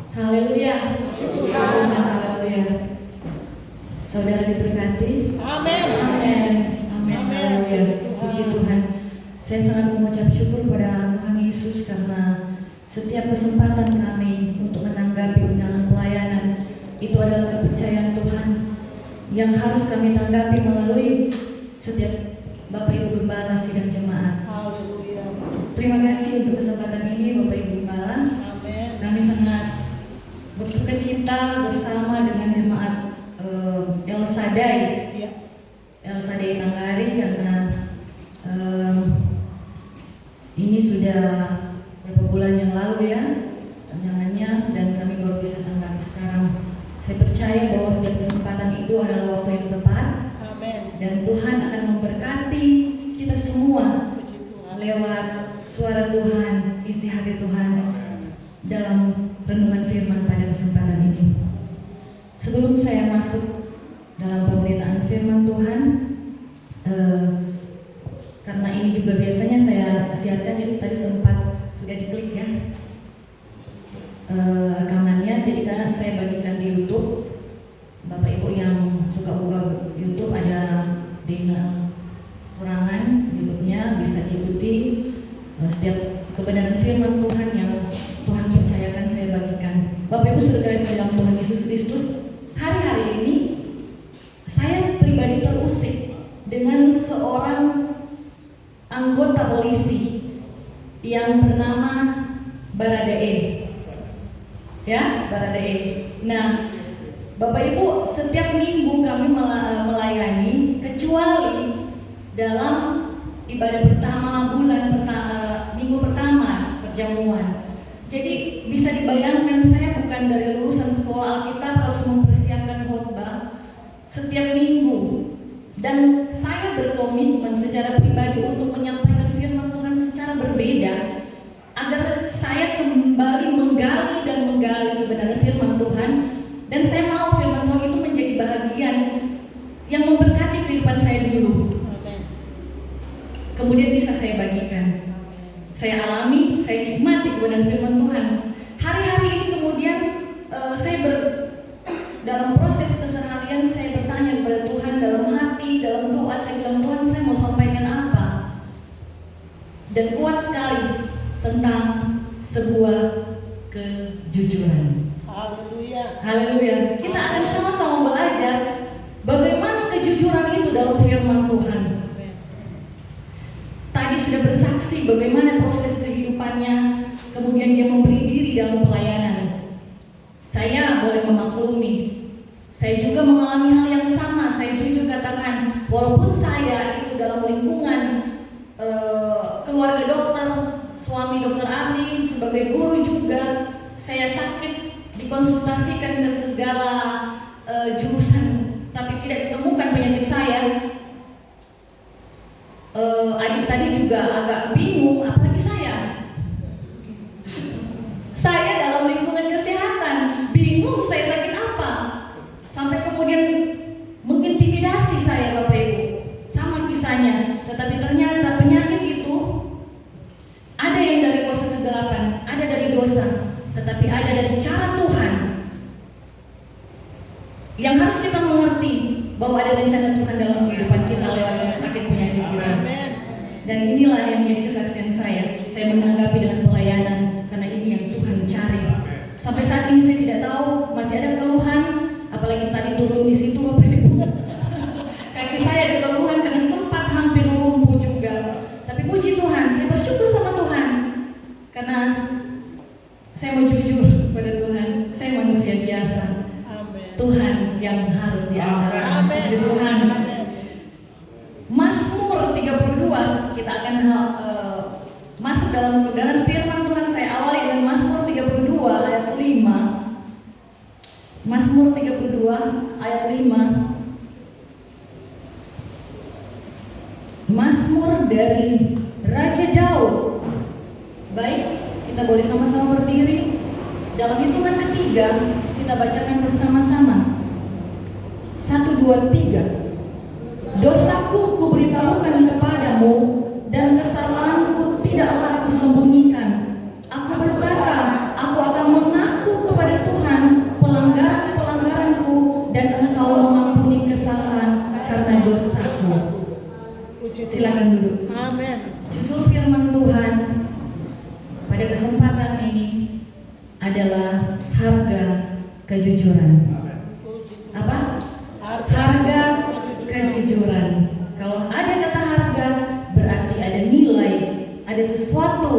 Haleluya. Tuhan, haleluya. Saudara diberkati. Amin. Amin. Amin. Haleluya. Puji Tuhan. Saya sangat mengucap syukur pada Tuhan Yesus karena setiap kesempatan kami untuk menanggapi undangan pelayanan itu adalah kepercayaan Tuhan yang harus kami tanggapi melalui setiap Bapak Ibu Gembala sidang jemaat. Haleluya. Terima kasih untuk kesempatan ini Bapak Ibu Gembala. Amin. Kami sangat bersuka cita bersama dengan jemaat El Shaddai, Ya. El Shaddai Tanggari karena ini sudah beberapa bulan yang lalu ya undangannya dan kami baru bisa tanggapi sekarang. Saya percaya bahwa setiap kesempatan itu adalah waktu yang tepat. Amin. Dan Tuhan akan memberkati kita semua Puji Tuhan. lewat suara Tuhan, isi hati Tuhan dalam renungan firman pada kesempatan ini. Sebelum saya masuk dalam pemberitaan firman Tuhan, karena ini juga biasanya saya siarkan, jadi tadi sempat sudah diklik ya rekamannya, jadi karena saya bagikan di YouTube. Bapak Ibu yang suka buka YouTube ada Dina Kurangan YouTube-nya, bisa diikuti setiap kebenaran firman Tuhan yang Tuhan percayakan saya bagikan. Bapak Ibu sudah kasih dalam Tuhan Yesus Kristus, hari-hari ini saya pribadi terusik dengan seorang anggota polisi yang bernama Baradae. Ya, Baradae. Nah, Bapak Ibu, setiap minggu kami melayani kecuali dalam ibadah pertama bulan pertama, minggu pertama perjamuan. Jadi bisa dibayangkan saya bukan dari lulusan sekolah Alkitab harus mempersiapkan khotbah setiap minggu. Dan saya berkomitmen secara pribadi untuk menyampaikan firman Tuhan secara berbeda agar saya kembali menggali dan menggali kebenaran firman Tuhan. Dan saya mau firman Tuhan itu menjadi bahagian yang memberkati kehidupan saya dulu. Amin. Kemudian bisa saya bagikan. Saya alami, saya nikmati kebenaran firman Tuhan. Hari-hari ini kemudian saya dalam proses keseharian saya bertanya kepada Tuhan dalam hati, dalam doa saya bilang, Tuhan, saya mau sampaikan apa? Dan kuat sekali tentang sebuah kejujuran. Haleluya. Haleluya. Kita akan sama-sama belajar bagaimana kejujuran itu dalam firman Tuhan. Amin. Tadi sudah bersaksi bagaimana proses kehidupannya, kemudian dia memberi diri dalam pelayanan. Saya boleh memaklumi, saya juga mengalami hal yang sama. Saya jujur katakan, walaupun saya itu dalam lingkungan keluarga dokter, suami dokter ahli, sebagai guru juga, saya sakit, dikonsultasikan ke segala jurusan, tapi tidak ditemukan penyakit saya. Adik tadi juga agak bingung, apalagi saya. Saya dalam lingkungan kesehatan, bingung saya sakit apa. Sampai kemudian mengintimidasi saya Bapak Ibu. Sama kisahnya, tetapi ternyata penyakit itu ada yang dari kuasa kegelapan, ada dari dosa, tetapi ada dari cara Tuhan. Yang harus kita mengerti bahwa ada rencana Tuhan dalam kehidupan kita lewat sakit penyakit kita. Amin. Dan inilah yang menjadi kesaksian saya. Saya menanggapi dengan pelayanan karena ini yang Tuhan cari. Sampai saat ini saya tidak tahu masih ada keluhan, apalagi tadi turun di situ Bapak Ibu. Kaki saya ada keluhan karena sempat hampir lumpuh juga. Tapi puji Tuhan, saya bersyukur sama Tuhan karena saya mau jujur pada Tuhan. Saya manusia biasa. Amin. Tuhan yang harus diandalkan. Amin. Puji Tuhan. Amin. Mazmur 32, kita akan masuk dalam kebenaran firman Tuhan. Saya awali dengan Mazmur 32 ayat 5. Mazmur 32 ayat 5. Mazmur dari Raja Daud. Baik, kita boleh sama-sama berdiri. Dalam hitungan ketiga, kita bacakan bersama-sama. 1, 2, 3. Dosaku kuberitahukan kepadamu, dan kesalahanku tidaklah kusembunyikan. Aku berkata, aku akan mengaku kepada adalah harga kejujuran. Puji Tuhan. Apa? Harga kejujuran. Kalau ada kata harga, berarti ada nilai, ada sesuatu.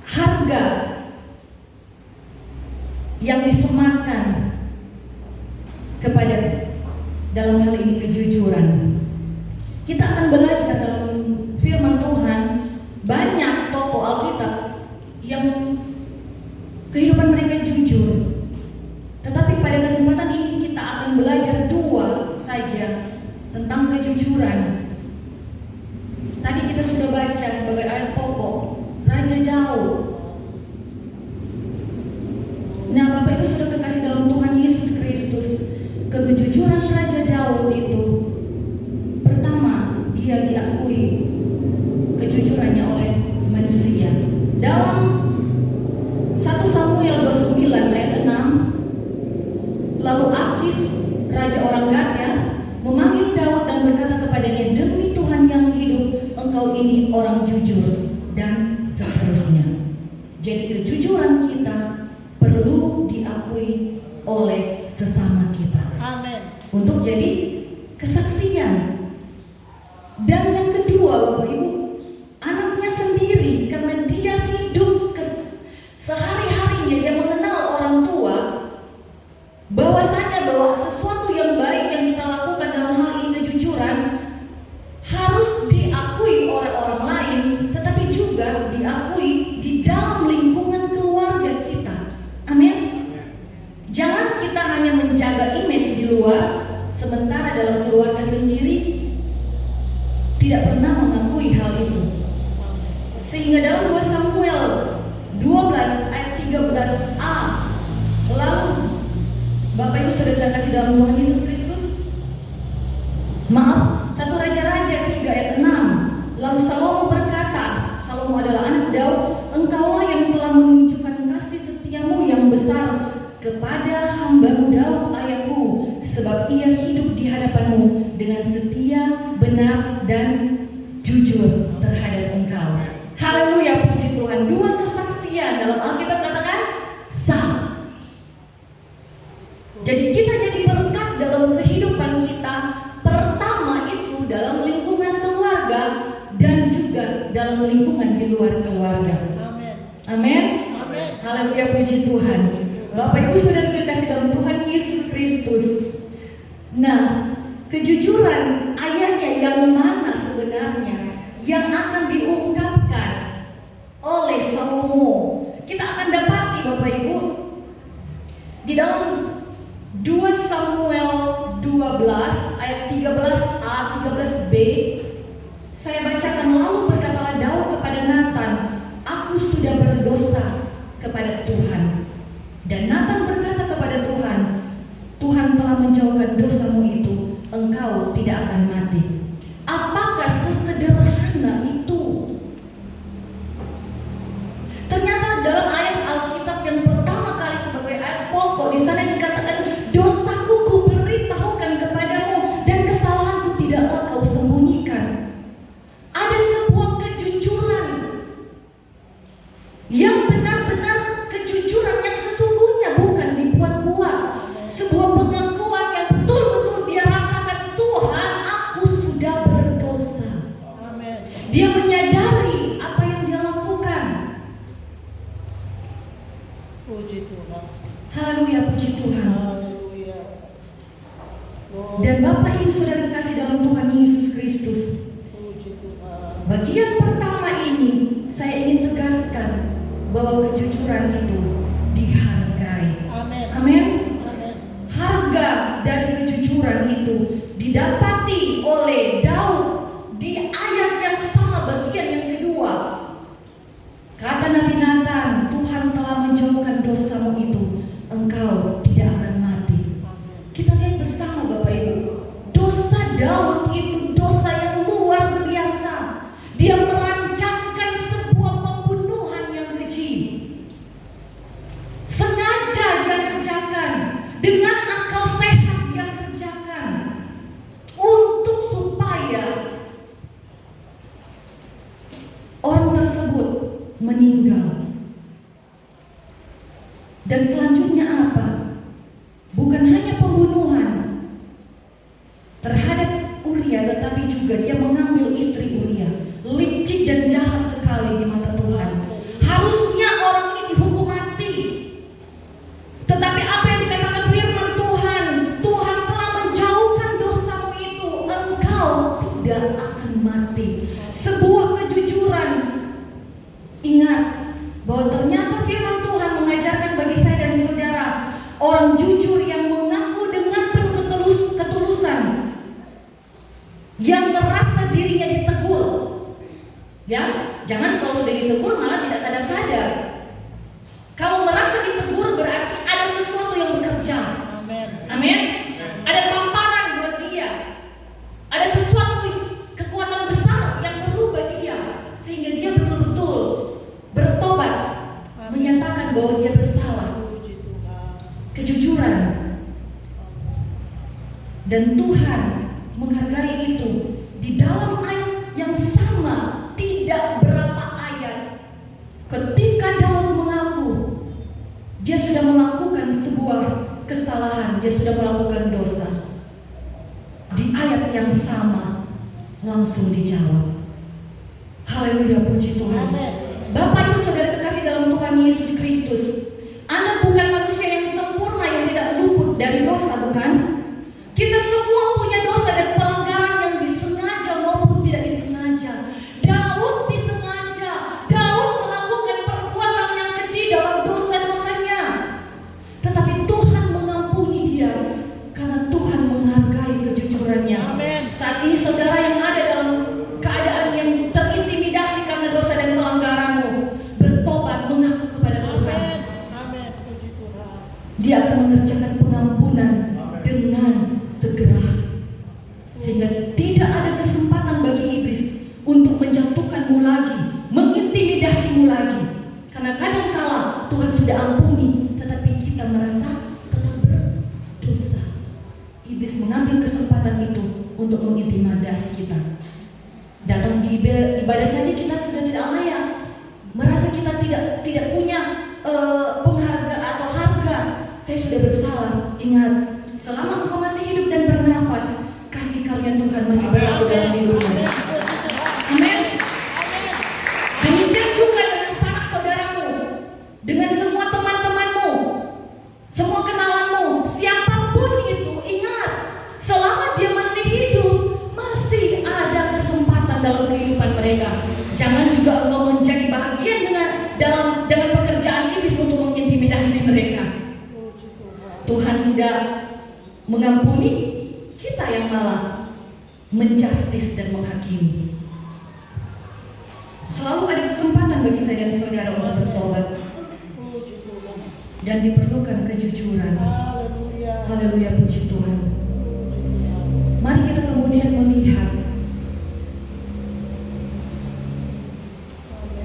Harga yang disematkan kepada, dalam hal ini kejujuran. Kita akan belajar dalam firman Tuhan banyak tokoh Alkitab yang kehidupan mereka jujur. Tetapi pada kesempatan ini kita akan belajar dua saja tentang kejujuran. Tadi kita sudah baca sebagai ayat pokok Raja Daud. Nah, Bapak Ibu sudah kekasih dalam Tuhan Yesus Kristus, kejujuran Raja Daud itu pertama, dia diakui kejujurannya oleh manusia. Dalam 1 Samuel 29 ayat 6, lalu Akis, raja orang Gat memanggil Daud dan berkata kepadanya, demi Tuhan yang hidup, engkau ini orang jujur, dan seterusnya. Jadi kejujuran kita perlu diakui oleh sesama kita. Amin. Untuk jadi kesaksian. Dan yang kedua, Bapak Ibu, anaknya sendiri, karena dia hidup sehari-harinya, dia mengenal orang tua, bahwasanya bahwa sesuatu yang baik yang kita lakukan dalam hal ini kejujuran harus diakui oleh orang lain, tetapi juga diakui di dalam lingkungan keluarga kita. Amin. Jangan kita hanya menjaga image di luar, sementara dalam keluarga sendiri tidak pernah mengakui hal itu. Sehingga dalam 2 Samuel 12 ayat 13a, lalu Bapak Ibu sudah dikasih dalam Tuhan Yesus Kristus. Maaf, 1 Raja-Raja 3 ayat 6. Lalu Salomo berkata, Salomo adalah anak Daud, engkaulah yang telah menunjukkan kasih setiamu yang besar kepada hamba-Mu Daud ayahku, sebab ia hidup di hadapan-Mu dengan setia, benar, dan jujur terhadap Engkau. Haleluya, puji Tuhan. Dua kesaksian dalam Alkitab katakan sah. Jadi kita jadi berkat dalam kehidupan kita. Pertama itu dalam lingkungan keluarga dan juga dalam lingkungan di luar keluarga. Amin. Amin. Amin. Haleluya, puji Tuhan. Bapak Ibu sudah dikasih dalam Tuhan Yesus Kristus. Nah, kejujuran ayahnya yang mana sebenarnya yang akan diungkapkan oleh Salomo? Kita akan dapati Bapak Ibu di dalam 2 Samuel 12 ayat 13a 13b. Saya bacakan, lalu berkatalah Daud kepada Natan, aku sudah berdosa kepada Tuhan. Dan Natan berkata kepada Tuhan, Tuhan telah menjauhkan dosamu itu, engkau tidak akan mati. Apakah sesederhana itu? Ternyata dalam ayat Alkitab yang pertama kali sebagai ayat pokok, di sana dikatakan, dosaku kuberitahukan kepadamu dan kesalahanku tidaklah kau sembunyikan. Ada sebuah kejujuran yang benar-benar kejujuran yang sesungguhnya, bukan dibuat-buat. Sebuah pengakuan yang betul-betul dia rasakan, Tuhan, aku sudah berdosa. Amin. Dia menyadari apa yang dia lakukan. Puji Tuhan. Haleluya, puji Tuhan. Haleluya. Oh, Dan Bapak Ibu sudah dikasih dalam Tuhan Yesus Kristus. puji Tuhan. Bagian pertama ini saya ingin tegaskan bahwa kejujuran itu dihargai. Amin. Amin. Amin. Harga dari kejujuran itu didapati oleh Daud di ayat yang sama, bagian yang kedua. Kata Nabi Natan, Tuhan telah menjauhkan dosamu itu, engkau tidak akan mati. Kita lihat bersama Bapak Ibu, dosa Daud itu dosa yang luar biasa. Dia merancangkan sebuah pembunuhan yang keji. Sengaja dia kerjakan, dengan akal sehat dia kerjakan, untuk supaya Dan selanjutnya apa? Bukan hanya pembunuhan terhadap Uria, tetapi juga dia mengambil istri Uria. Licik dan jahat sekali di mata Tuhan. Harusnya orang ini dihukum mati. Tetapi apa yang dikatakan firman Tuhan, Tuhan telah menjauhkan dosamu itu, engkau tidak akan mati. Sebuah kejujuran. Ingat bahwa ternyata firman Tuhan mengajarkan bagi saya dan saudara, orang jujur yang mengaku dengan penuh ketulusan, yang merasa dirinya ditegur. Ya, jangan kalau sudah ditegur malah tidak sadar-sadar. Kalau merasa ditegur berarti ada sesuatu yang bekerja. Amin. Amin. Ada tamparan buat dia. Ada sesuatu kekuatan besar yang merubah dia sehingga dia betul-betul bertobat, menyatakan bahwa dia bersalah. Puji Tuhan. Kejujuran. Dan Tuhan menghargai itu. Di dalam ayat yang sama, tidak berapa ayat, ketika Daud mengaku dia sudah melakukan sebuah kesalahan, dia sudah melakukan dosa, di ayat yang sama langsung dijawab. Haleluya, puji Tuhan. Amin. Bapak Ibu saudara kekasih dalam Tuhan Yesus Kristus, Anda bukan manusia yang sempurna yang tidak luput dari dosa, bukan? Kita semua punya dosa dan pelanggaran yang disengaja maupun tidak disengaja. Daud disengaja. Daud melakukan perbuatan yang keji dalam dosa-dosanya. Tetapi Tuhan mengampuni dia karena Tuhan menghargai kejujurannya. Amin. Saat ini saudara yang ada dalam keadaan yang terintimidasi karena dosa dan pelanggaranmu, bertobat, mengaku kepada Tuhan. Amin. Amin. Puji Tuhan. Dia akan mengerjakan pengampunan dengan segera, sehingga tidak ada kesempatan bagi iblis untuk menjatuhkanmu lagi, mengintimidasimu lagi. Karena kadangkala Tuhan sudah ampuni, tetapi kita merasa tetap berdosa. Iblis mengambil kesempatan itu untuk mengintimidasi kita. Datang di ibadah saja kita sudah tidak layak, merasa kita tidak punya penghargaan atau harga. Saya sudah bersalah. Ingat, selama engkau masih hidup dan bernafas, kasih karunia Tuhan masih berlaku dalam hidupmu. Amin. Demikian juga dengan sanak saudaramu, dengan semua teman-temanmu, semua kenalanmu, siapapun itu, ingat, selama dia masih hidup, masih ada kesempatan dalam kehidupan mereka. Jangan juga engkau menjadi bagian dengan pekerjaan iblis untuk mengintimidasi mereka. Tuhan sudah mengampuni, kita yang malah menjustis dan menghakimi. Selalu ada kesempatan bagi saya dan saudara untuk bertobat, Puji Tuhan. dan diperlukan kejujuran. Haleluya. Haleluya, puji Tuhan. Puji Tuhan. Mari kita kemudian melihat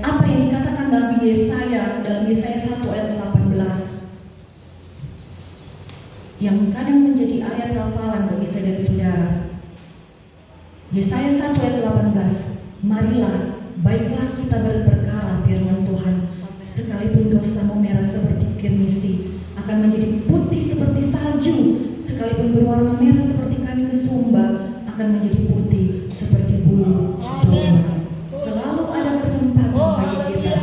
apa yang dikatakan dalam Yesaya 1 ayat 18, yang kadang menjadi ayat hafalan bagi saya dan saudara. Yesaya 1 ayat 18, marilah, baiklah kita berperkara firman Tuhan, sekalipun dosamu merah seperti kirmisi, akan menjadi putih seperti salju, sekalipun berwarna merah seperti kain kesumba, akan menjadi putih seperti bulu domba. Selalu ada kesempatan bagi kita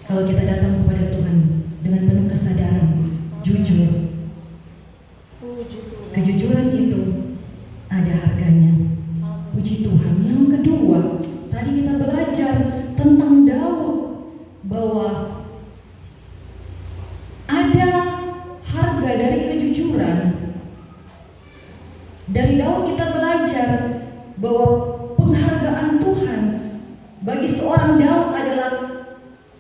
kalau kita datang kepada Tuhan dengan penuh kesadaran, jujur. Puji Tuhan. Kejujuran itu ada harganya. Puji Tuhan. Yang kedua, tadi kita belajar tentang Daud, bahwa ada harga dari kejujuran. Dari Daud kita belajar bahwa penghargaan Tuhan bagi seorang Daud adalah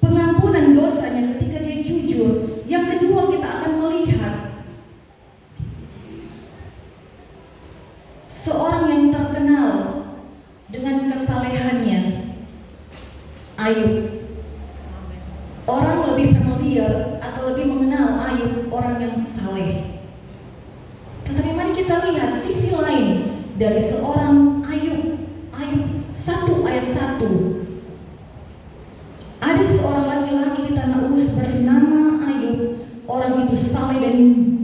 pengampunan dosanya ketika dia jujur. Yang kedua, kita akan melihat seorang yang terkenal dengan kesalehannya, Ayub. Orang lebih familiar atau lebih mengenal Ayub, orang yang saleh. Tetapi mari kita lihat sisi lain dari seorang Ayub. Ayub 1 ayat 1. Ada seorang laki-laki di tanah Uz bernama orang itu saleh dan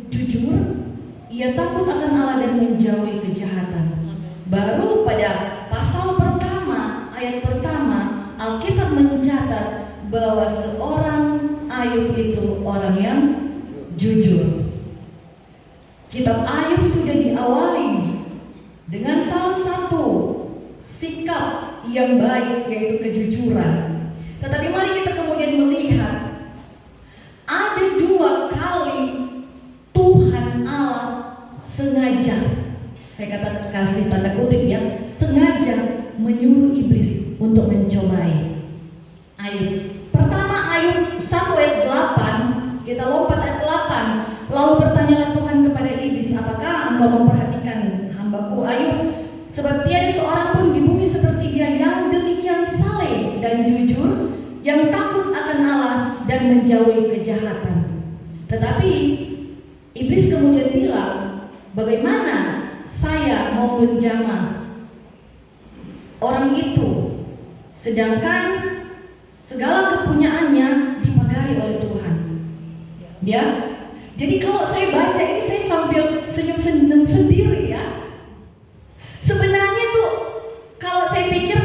jujur, ia takut akan Allah dan menjauhi kejahatan. Baru pada pasal pertama, ayat pertama, Alkitab mencatat bahwa seorang Ayub itu orang yang jujur. Kitab Ayub sudah diawali dengan salah satu sikap yang baik, yaitu kejujuran. Tetapi mari kita kemudian melihat ada 2 kali Tuhan Allah sengaja, saya kasih tanda kutip ya, sengaja menyuruh iblis untuk mencobai Ayub. Pertama, Ayub 1 ayat 8, kita lompat ayat 8. Lalu bertanyalah Tuhan kepada iblis, apakah engkau memperhatikan hambaku Ayub? Sebab tiada seorang pun di bumi seperti dia yang demikian saleh dan jujur, yang takut akan Allah dan menjauhi kejahatan. Tetapi iblis kemudian bilang, bagaimana saya mau menjamah orang itu, sedangkan segala kepunyaannya dipagari oleh Tuhan. Ya, jadi kalau saya baca ini saya sambil senyum-senyum sendiri ya. Sebenarnya tuh kalau saya pikir,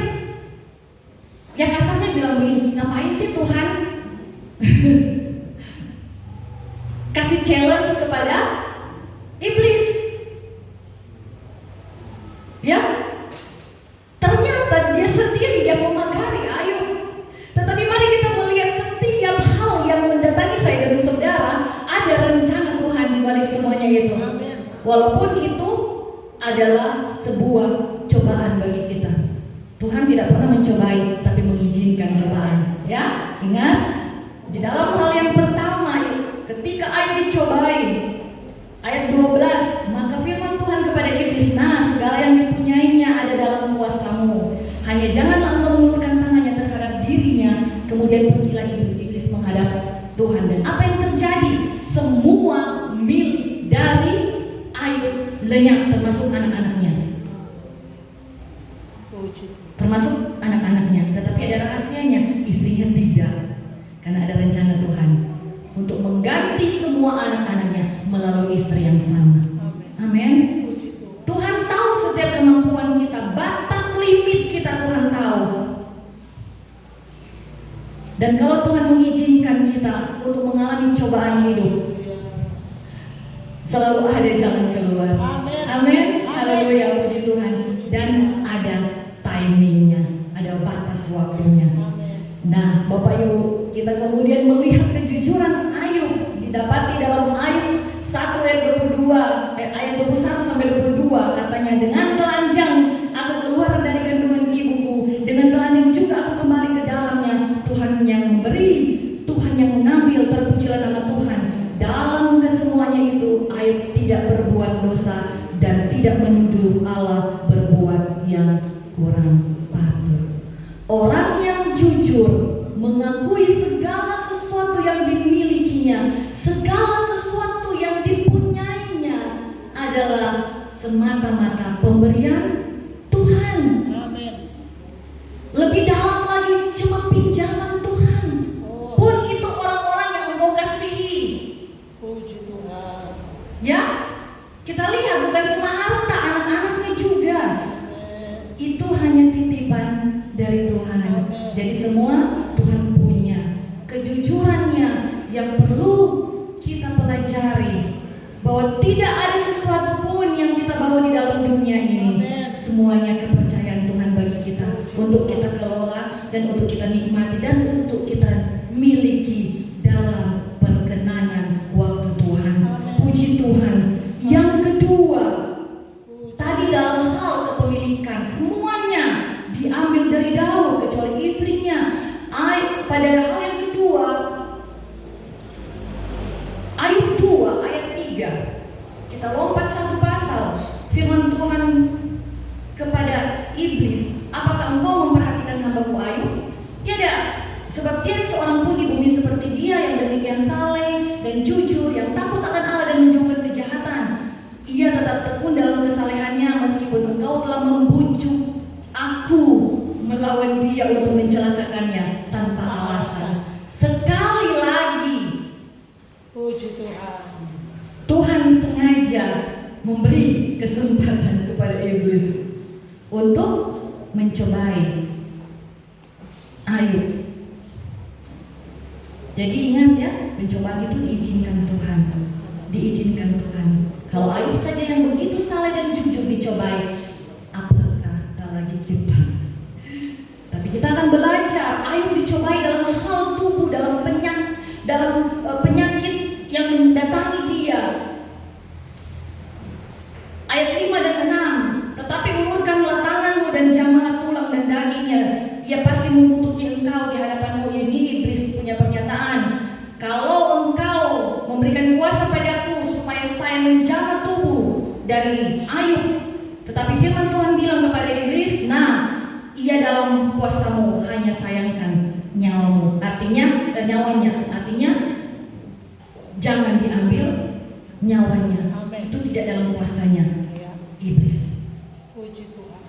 ya kasarnya bilang begini, ngapain sih Tuhan kasih challenge kepada iblis? Ya, ternyata dia sendiri yang memagari Ayub. Tetapi mari kita melihat setiap hal yang mendatangi saya dan saudara, ada rencana Tuhan di balik semuanya itu. Walaupun itu adalah sebuah cobaan bagi kita. Tuhan tidak pernah mencobai, tapi mengizinkan cobaan. Ya, ingat di dalam hal yang pertama, ketika Ayub dicobai, ayat 12, maka firman Tuhan kepada iblis, nah segala yang dipunyainya ada dalam kuasamu, hanya janganlah engkau mengulurkan tangannya terhadap dirinya. Kemudian pergilah iblis menghadap Tuhan, dan apa yang terjadi? Semua milik dari Ayub lenyap, termasuk anak-anaknya. Termasuk anak-anaknya. Tetapi ada rahasianya, istrinya tidak, karena ada rencana Tuhan untuk mengganti semua anak-anaknya melalui istri yang sama. Amin. Tuhan tahu setiap kemampuan kita, batas limit kita Tuhan tahu. Dan kalau Tuhan mengizinkan kita untuk mengalami cobaan hidup, selalu ada jalan keluar. Amin. Haleluya, puji Tuhan. Dan ada timingnya, ada batas waktunya. Nah, Bapak Ibu, kita kemudian melihat kejujuran Ayub didapati dalam Ayub 1 ayat 22, ayat 21 sampai 22, katanya, dengan telanjang aku keluar dari kandungan ibuku, dengan telanjang juga aku kembali ke dalamnya. Tuhan yang memberi, Tuhan yang mengambil, terpujilah nama Tuhan. Dalam kesemuanya itu Ayub tidak berbuat dosa dan tidak menuduh Allah berbuat yang kurang patut. Orang yang jujur mengakui segala sesuatu yang dimilikinya, segala sesuatu yang dipunyainya adalah semata-mata pemberian Tuhan. Amin. Lebih dalam lagi, cuma pinjaman Tuhan. Pun itu orang-orang yang engkau kasihi. Puji Tuhan. Ya, kita lihat bukan semua harta, anak-anaknya juga. Itu hanya titipan dari Tuhan. Jadi semua Tuhan punya. Kejujurannya yang perlu kita pelajari, bahwa tidak ada sesuatu pun yang kita bawa di dalam dunia ini. Semuanya kepercayaan Tuhan bagi kita, untuk kita kelola dan untuk kita nikmati dan untuk kita miliki dalam perkenanan waktu Tuhan. Puji Tuhan. Yang kedua, tadi dalam hal kepemilikan, semuanya diambil dari Daud kecuali istrinya. Pada hal yang kedua, Ayub 2 ayat 3, kita lompat satu pasal. Firman Tuhan kepada iblis, apakah engkau memperhatikan hambaku Ayub? Tiada, sebab memberi kesempatan kepada iblis untuk mencobai Ayub. Jadi ingat ya, pencobaan itu diizinkan Tuhan. Diizinkan Tuhan. Kalau Ayub saja yang begitu saleh dan jujur dicobai, apakah tak lagi kita? Tapi kita akan belajar, Ayub dicobai dalam hal tubuh, dalam penyakit yang mendatangi dia. Ayat 5 dan 6, tetapi ulurkanlah tanganmu dan jamahlah tulang dan dagingnya. Ia pasti mengutuki engkau di hadapanmu. Ini iblis punya pernyataan. Kalau engkau memberikan kuasa padaku supaya saya menjamah tubuh dari Ayub, tetapi firman Tuhan bilang kepada iblis, nah, ia dalam kuasamu, hanya sayangkan nyawamu. Artinya, nyawanya. Artinya, jangan diambil nyawanya. Amen. Itu tidak dalam kuasanya Ya. iblis. Puji Tuhan.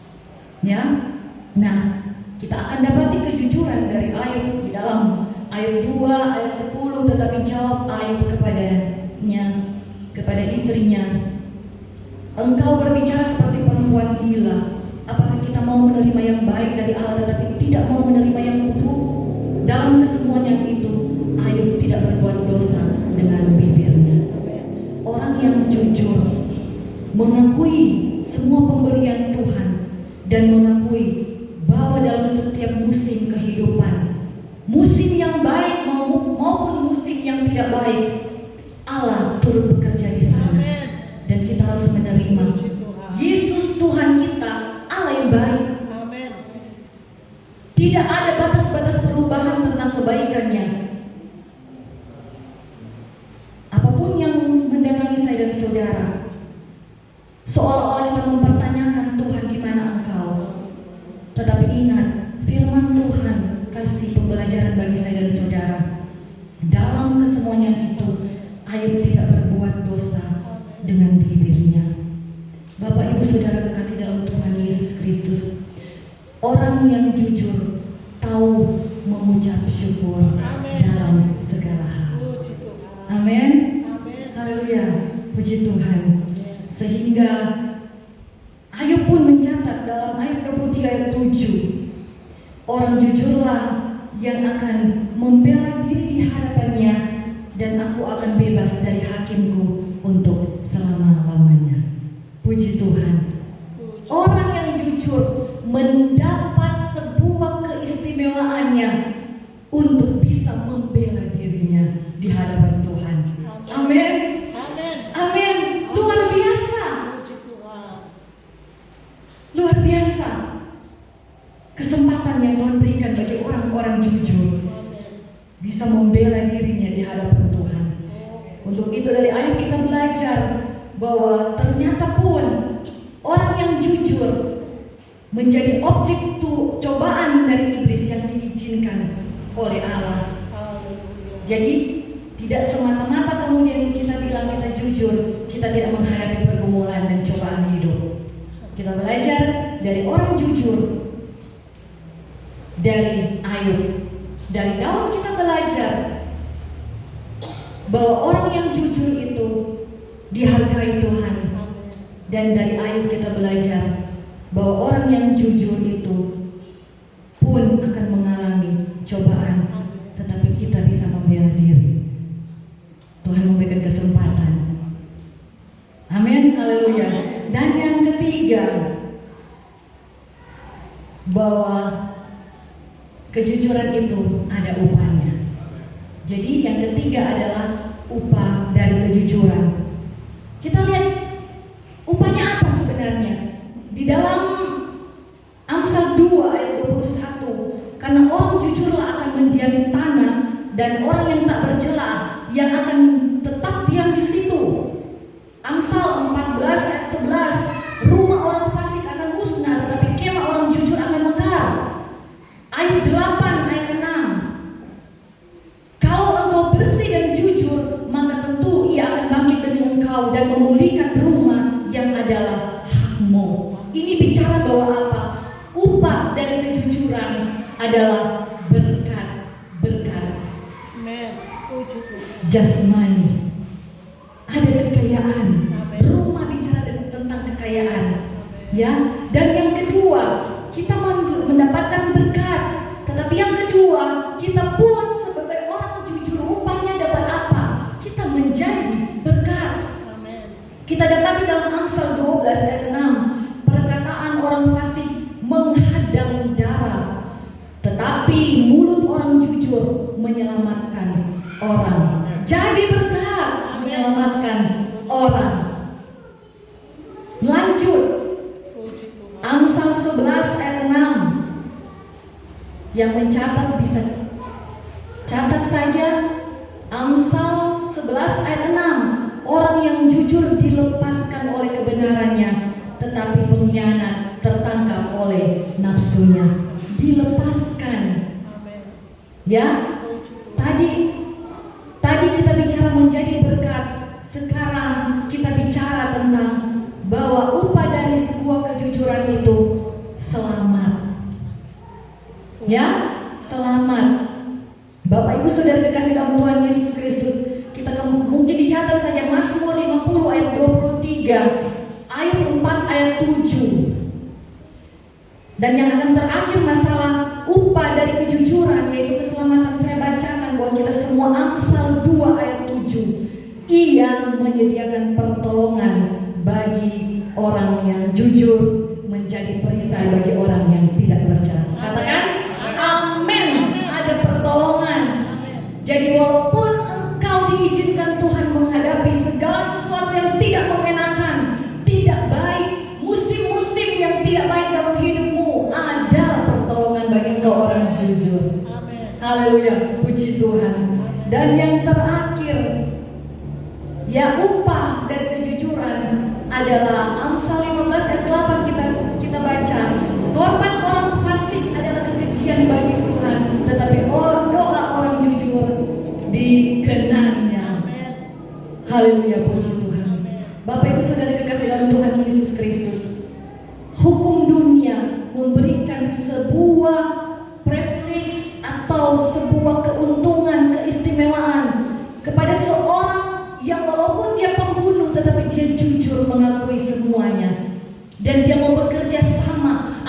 Ya, nah kita akan dapati kejujuran dari Ayub di dalam ayat 2 ayat 10. Tetapi jawab Ayub kepada istrinya, engkau berbicara seperti perempuan gila. Apakah kita mau menerima yang baik dari Allah tetapi tidak mau menerima yang buruk? Dalam kesemuanya itu Ayub tidak berbuat dosa dengan bibirnya. Orang yang jujur mengakui semua pemberian Tuhan dan mengakui bahwa dalam setiap musim kehidupan, musim yang baik maupun musim yang tidak baik, Allah turut bekerja di sana. Amen. Dan kita harus menerima Puji Tuhan. Yesus Tuhan kita, Allah yang baik. Amin. Tidak ada batas-batas perubahan tentang kebaikannya. Apapun yang mendatangi saya dan saudara, seolah-olah kita mempertanyakan, Tuhan di mana engkau? Tetapi ingat, firman Tuhan kasih pembelajaran bagi saya dan saudara. Dalam kesemuanya itu, Ayub tidak berbuat dosa dengan bibirnya. Bapak, Ibu, Saudara kekasih dalam Tuhan Yesus Kristus, orang yang jujur tahu mengucap syukur Amin. dalam segala hal. Puji Tuhan. Amin. Amin. Haleluya. Puji Tuhan. Sehingga Ayub pun mencatat dalam ayat 23 ayat 7, orang jujurlah yang akan membela diri di hadapannya, dan aku akan bebas dari hakimku untuk selama-lamanya. Puji Tuhan. Orang yang jujur mendapat sebuah keistimewaannya untuk bisa membela dirinya di hadapan Tuhan. Amin. Amin. Amin. Luar biasa. Puji Tuhan. Luar biasa kesempatan yang Tuhan berikan bagi orang-orang jujur Amin. bisa membela dirinya di hadapan Tuhan. Untuk itu dari ayat kita belajar bahwa ternyata pun orang yang jujur menjadi objek cobaan dari iblis yang diizinkan oleh Allah. Haleluya. Jadi tidak semata-mata kemudian kita bilang kita jujur, kita tidak menghadapi pergumulan dan cobaan hidup. Kita belajar dari orang jujur, dari Ayub. Dari Daud kita belajar bahwa orang yang jujur itu dihargai Tuhan. Amin. Dan dari Ayub kita belajar bahwa orang yang jujur itu pun akan mengalami cobaan, tetapi kita bisa membela diri. Tuhan memberikan kesempatan. Amin, haleluya. Dan yang ketiga, bahwa kejujuran itu ada upahnya. Jadi yang ketiga adalah upah dari kejujuran. Kita lihat upahnya apa sebenarnya. Di dalam Amsal 2 ayat 21, karena orang jujurlah akan mendiami tanah, dan orang yang tak bercela yang akan tetap diam di situ. Amsal 14 ayat 11, rumah orang fasik akan musnah, tetapi kemah orang jujur akan mekar. Ayat 8 ayat 6, kalau engkau bersih dan jujur, maka tentu ia akan bangkit demi engkau dan memulihkan rumah yang adalah hakmu. Ini bicara bahwa apa? Upah dari kejujuran adalah berkat Amin. Puji Tuhan. jasmani. Ada kekayaan. Amin. Rumah bicara kekayaan. Ya, dan yang kedua, kita mendapatkan berkat. Tetapi yang kedua, kita pun sebagai orang jujur upahnya dapat apa? Kita menjadi berkat. Kita dapati dalam Amsal 12 ayat 6, perkataan orang fasik menghadang darah, tetapi mulut orang jujur menyelamatkan orang. Jadi berkat menyelamatkan orang. Lanjut, Amsal 11 ayat 6. Yang mencatat bisa catat saja. Amsal 11 ayat 6. Orang yang jujur dilepaskan oleh kebenarannya, tetapi pengkhianat tertangkap oleh nafsunya. Dilepaskan. Ya, tadi kita bicara menjadi berkat. Sekarang kita bicara tentang bahwa upah dari sebuah kejujuran itu selamat. Ya, selamat. Bapak Ibu Saudara kekasih dalam Tuhan Yesus Kristus, kita mungkin dicatat saja Mazmur 50 ayat 23, ayat 4 ayat 7. Dan yang akan terakhir masalah upah dari kejujuran, yaitu keselamatan, saya bacakan buat kita semua Amsal 2 ayat 7. Ia menyediakan pertolongan bagi orang yang jujur, menjadi perisai bagi orang yang tidak percaya. Katakan amin. Ada pertolongan. Jadi walaupun engkau diizinkan Tuhan menghadapi segala sesuatu yang tidak mengenakan, tidak baik, musim-musim yang tidak baik dalam hidupmu, ada pertolongan bagi engkau orang jujur. Haleluya, puji Tuhan. Dan yang terakhir, ya, upah dari kejujuran adalah Amsal 15 ayat 8 kita baca. Korban orang fasik adalah kekejian bagi Tuhan, tetapi doa orang jujur dikenannya. Haleluya, puji Tuhan. Bapak Ibu Saudara kekasih dalam Tuhan Yesus Kristus, hukum dunia memberikan sebuah privilege atau sebuah keuntungan, keistimewaan kepada seorang yang walaupun dia pembunuh tetapi dia jujur mengakui semuanya, dan dia mau bekerja sama.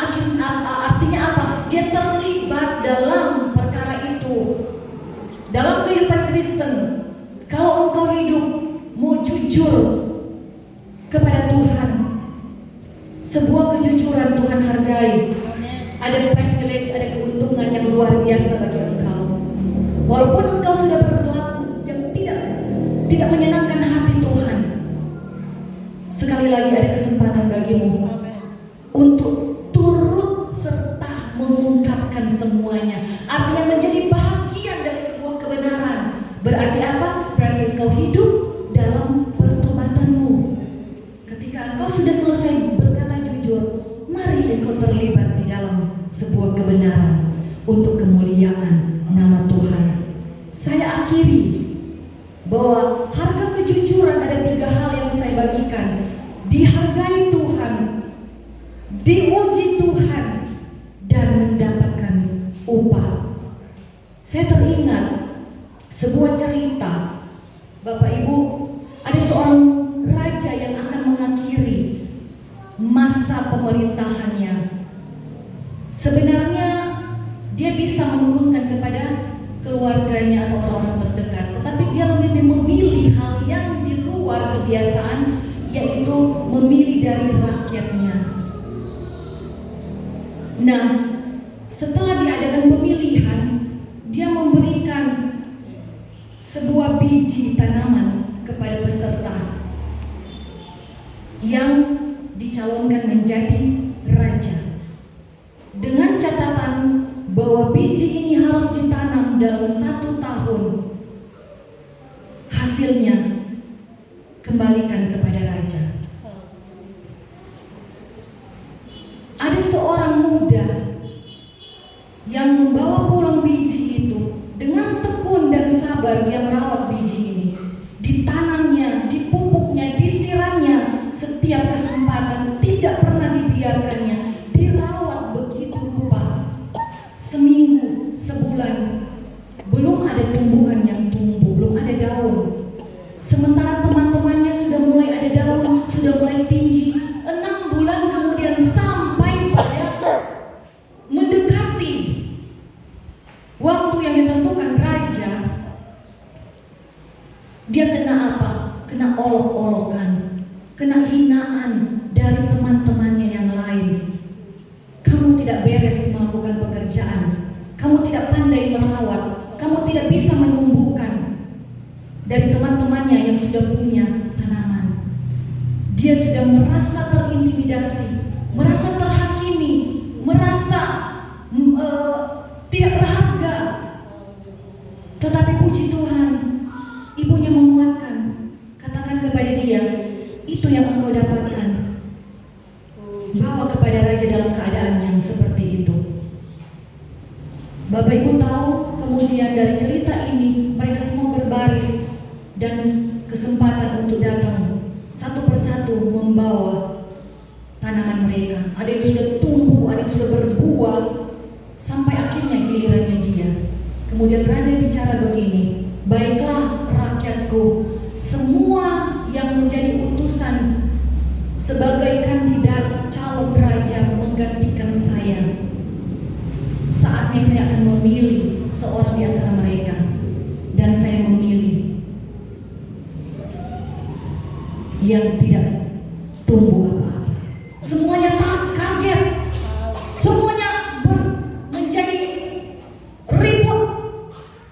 Artinya apa? Dia terlibat dalam perkara itu. Dalam kehidupan Kristen, kalau engkau hidup mau jujur kepada Tuhan, sebuah kejujuran Tuhan hargai. Ada privilege, ada keuntungan yang luar biasa bagi engkau. Walaupun engkau sudah berlaku yang tidak menyenangkan hati Tuhan, sekali lagi ada kesempatan bagimu untuk turut serta mengungkapkan semuanya. Artinya menjadi bahagian dari sebuah kebenaran. Berarti apa? Berarti engkau hidup dalam pertobatanmu. Ketika engkau sudah selesai berkata jujur, mari engkau terlibat di dalam sebuah kebenaran untuk kemuliaan nama Tuhan. Saya akhiri bahwa harga kejujuran ada 3 hal yang saya bagikan. Dihargai Tuhan, diuji Tuhan, dan mendapatkan upah. Saya teringat sebuah cerita, Bapak Ibu, ada seorang raja yang akan mengakhiri masa pemerintahannya. Sebenarnya dia bisa menurunkan kepada keluarganya atau orang-orang terdekat, tetapi dia lebih memilih hal yang di luar kebiasaan, yaitu memilih dari rakyatnya. Nah, setelah diadakan pemilihan, dia memberikan sebuah biji tanaman kepada peserta yang dicalonkan menjadi raja, dengan catatan bahwa biji ini harus ditanam dalam 1 tahun. Hasilnya kembalikan kepada raja. Ada seorang muda yang membawa pulang biji itu. Dengan tekun dan sabar dia merawat biji ini. Ditanamnya, dipupuknya, disiramnya setiap kesempatan, tidak pernah dibiarkannya. Dirawat begitu rupa. Seminggu, sebulan, belum ada tumbuhan yang tumbuh, belum ada daun. Sementara teman-temannya sudah mulai ada daun, sudah mulai tinggi. 6 Dia kena apa? Kena olok-olokan, kena hinaan dari teman-temannya yang lain. Kamu tidak beres melakukan pekerjaan, kamu tidak pandai merawat, kamu tidak bisa menumbuhkan. Dari teman-temannya yang sudah punya tanaman, dia sudah merasa terintimidasi, merasa terhakimi, merasa tidak berharga. Tetapi puji Tuhan, ibunya menguatkan, katakan kepada dia, itu yang engkau dapatkan, bawa kepada raja dalam keadaan yang seperti itu. Bapak Ibu tahu, kemudian dari cerita ini mereka semua berbaris dan kesempatan untuk datang satu persatu membawa tanaman mereka. Ada yang sudah tumbuh, ada yang sudah berbuah, sampai akhirnya gilirannya dia. Kemudian raja bicara begini, baiklah rakyatku, semua yang menjadi utusan sebagai kandidat calon raja menggantikan saya. Saatnya saya akan memilih seorang di antara mereka, dan saya memilih yang tidak tumbuh apa-apa. Semuanya kaget, semuanya menjadi ribut.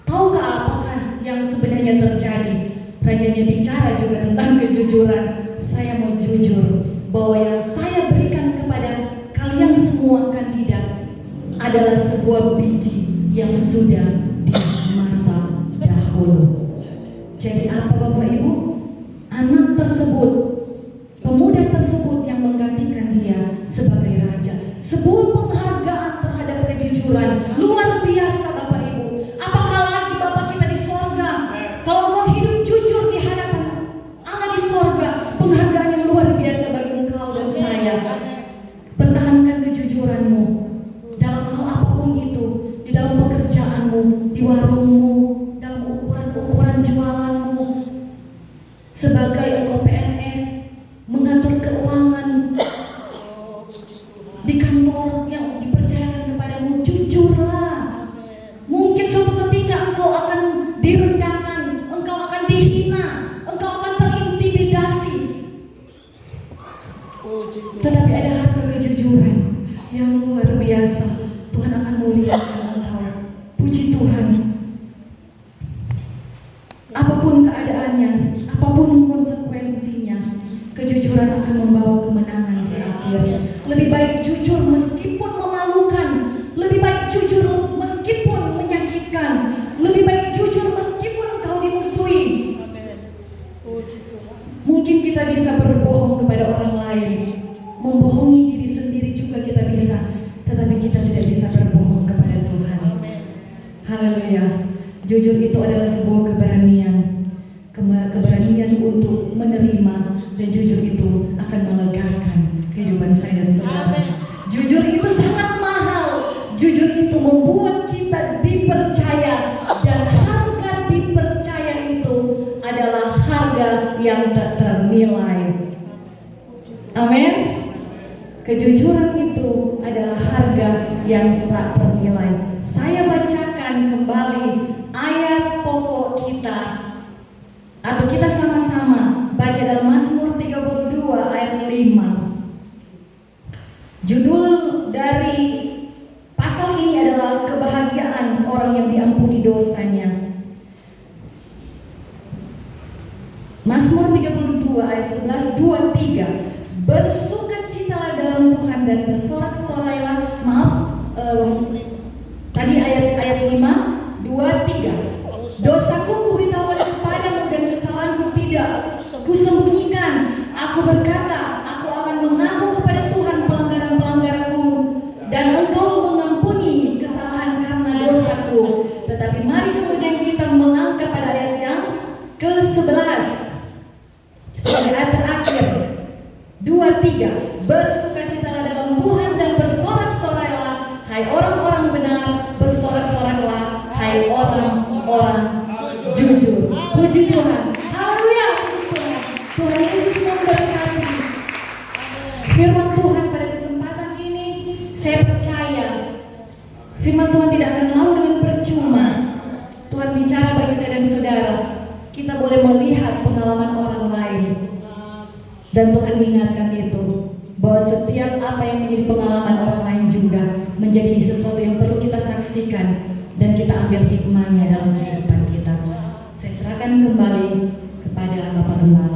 Tahukah apakah yang sebenarnya terjadi? Rajanya bicara juga tentang kejujuran. Saya mau jujur bahwa yang saya berikan kepada kalian semua kandidat adalah sebuah biji yang sudah di masa dahulu. Jadi apa Bapak Ibu? Anak tersebut, pemuda tersebut yang menggantikan dia sebagai raja. Sebuah penghargaan terhadap kejujuran luar biasa Bapak Ibu. Apakah lagi Bapak kita di sorga, kalau engkau hidup jujur di hadapan Allah di sorga, penghargaan yang luar biasa bagi engkau dan saya. Pertahankan kejujuranmu dalam hal apapun itu, di dalam pekerjaanmu, di warungmu, dalam ukuran-ukuran jualanmu, sebagai engkau PNS, mengatur keuangan di kantor yang dipercayakan kepadamu, jujurlah. Mungkin suatu ketika engkau akan direndahkan, engkau akan dihina, engkau akan terintimidasi. Tetapi ada harga kejujuran yang luar biasa. Tuhan akan muliakan engkau. Puji Tuhan. Apapun keadaannya, apapun konsekuensinya, kejujuran akan membawa kemenangan di akhir. Lebih baik jujur meskipun memalukan, lebih baik jujur meskipun menyakitkan, lebih baik jujur meskipun engkau dimusuhi. Mungkin kita bisa berbohong kepada orang lain, membohongi diri sendiri juga kita bisa, tetapi kita tidak bisa berbohong kepada Tuhan. Haleluya. Jujur itu adalah sebuah keberanian, keberanian untuk menerima, dan jujur itu akan melegakan kehidupan saya dan saudara. Jujur itu sangat mahal. Jujur itu membuat kita dipercaya, dan harga dipercaya itu adalah harga yang tak ternilai. Amin. Kejujuran itu adalah harga yang tak ternilai. Saya bacakan kembali ayat pokok kita, atau kita sama-sama baca dalam Mazmur 32 ayat 5. Judul dari pasal ini adalah kebahagiaan orang yang diampuni dosanya. Mazmur 32 ayat 11, 2, 3. Bersukacitalah dalam Tuhan dan bersorak-sorailah. Tadi ayat 5, 2, 3. Dosaku kuberitahukan kepadamu dan kesalahanku tidak kusembunyikan. Aku berkata, aku akan mengaku kepada Tuhan pelanggaran-pelanggaranku, dan engkau mengampuni kesalahan karena dosaku. Tetapi mari kemudian kita melangkah pada ayat yang ke-11 sebagai ayat terakhir. 2, 3. Bersukacitalah dalam Tuhan dan bersorak-sorailah, hai orang-orang benar, bersorak-soraklah, hai orang-orang jujur. Puji Tuhan. Haleluya, puji Tuhan. Tuhan Yesus memberkati. Firman Tuhan pada kesempatan ini, saya percaya firman Tuhan tidak akan lalu dengan percuma. Tuhan bicara bagi saya dan saudara. Kita kita boleh melihat pengalaman orang lain. Dan Tuhan mengingatkan itu, bahwa setiap apa yang menjadi pengalaman orang lain juga menjadi sesuatu yang perlu kita saksikan dan kita ambil hikmahnya dalam kehidupan kita. Saya serahkan kembali kepada Bapak Gembala.